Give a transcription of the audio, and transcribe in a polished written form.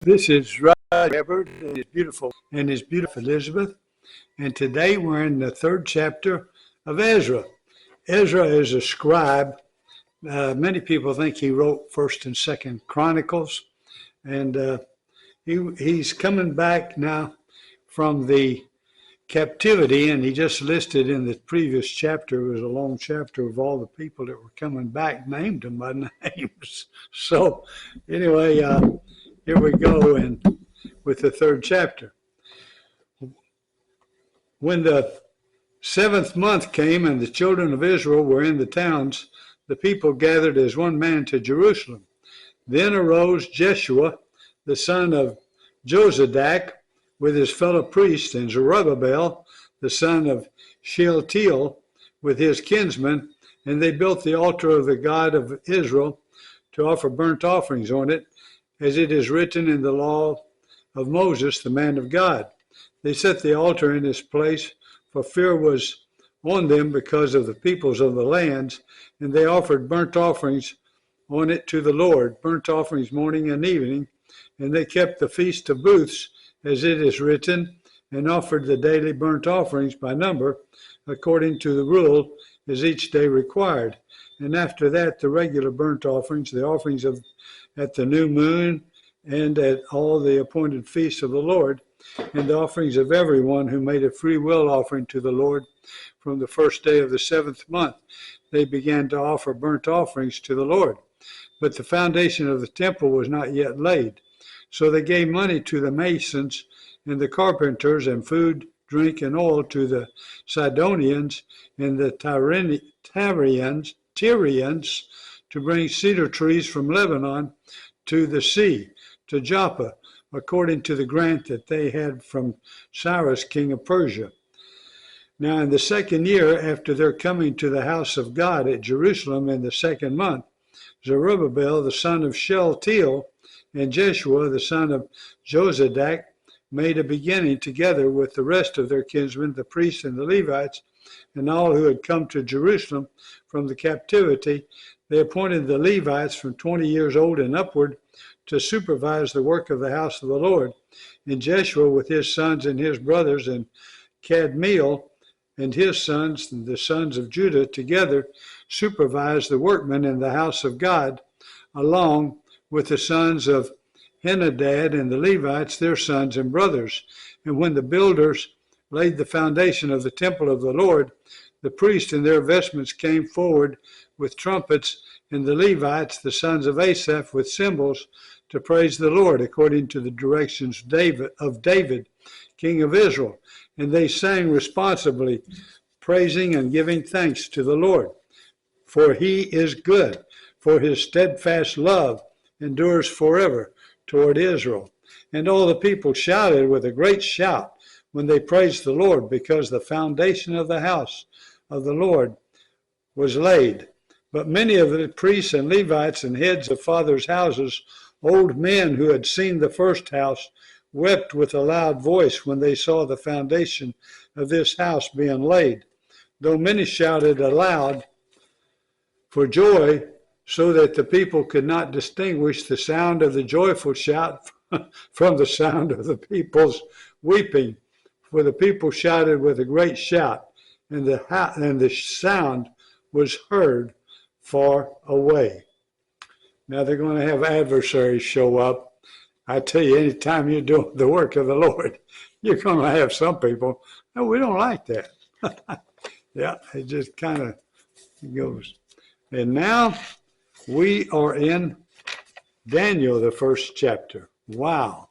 This is Rod Everett and his beautiful Elizabeth. And today we're in the third chapter of Ezra. Ezra is a scribe. Many people think he wrote 1st and 2nd Chronicles. And he's coming back now from the captivity, and he just listed in the previous chapter, it was a long chapter of all the people that were coming back, named them by names. So anyway, here we go and with the third chapter. When the 7th month came and the children of Israel were in the towns, the people gathered as one man to Jerusalem. Then arose Jeshua, the son of Jozadak, with his fellow priests, and Zerubbabel, the son of Shealtiel, with his kinsmen, and they built the altar of the God of Israel to offer burnt offerings on it, as it is written in the law of Moses, the man of God. They set the altar in its place, for fear was on them because of the peoples of the lands, and they offered burnt offerings on it to the Lord, burnt offerings morning and evening, and they kept the feast of booths, as it is written, and offered the daily burnt offerings by number, according to the rule, as each day required. And after that, the regular burnt offerings, the offerings of at the new moon, and at all the appointed feasts of the Lord, and the offerings of everyone who made a free will offering to the Lord from the first day of the 7th month. They began to offer burnt offerings to the Lord. But the foundation of the temple was not yet laid. So they gave money to the masons and the carpenters, and food, drink, and oil to the Sidonians and the Tyrians to bring cedar trees from Lebanon to the sea, to Joppa, according to the grant that they had from Cyrus, king of Persia. Now in the 2nd year after their coming to the house of God at Jerusalem in the 2nd month, Zerubbabel, the son of Shealtiel, and Jeshua, the son of Jozadak, made a beginning together with the rest of their kinsmen, the priests and the Levites, and all who had come to Jerusalem from the captivity. They appointed the Levites from 20 years old and upward to supervise the work of the house of the Lord. And Jeshua with his sons and his brothers, and Kadmiel and his sons, and the sons of Judah, together supervised the workmen in the house of God, along with the sons of Henadad and the Levites, their sons and brothers. And when the builders laid the foundation of the temple of the Lord, the priests in their vestments came forward with trumpets, and the Levites, the sons of Asaph, with cymbals, to praise the Lord, according to the directions of David, king of Israel. And they sang responsibly, praising and giving thanks to the Lord. For he is good, for his steadfast love endures forever toward Israel. And all the people shouted with a great shout when they praised the Lord, because the foundation of the house of the Lord was laid. But many of the priests and Levites and heads of fathers' houses, old men who had seen the first house, wept with a loud voice when they saw the foundation of this house being laid, though many shouted aloud for joy, so that the people could not distinguish the sound of the joyful shout from the sound of the people's weeping. For the people shouted with a great shout, and the sound was heard far away. Now they're going to have adversaries show up. I tell you, anytime you're doing the work of the Lord, you're going to have some people, no, we don't like that. Yeah, it just kind of goes. And now we are in Daniel, the 1st chapter. Wow.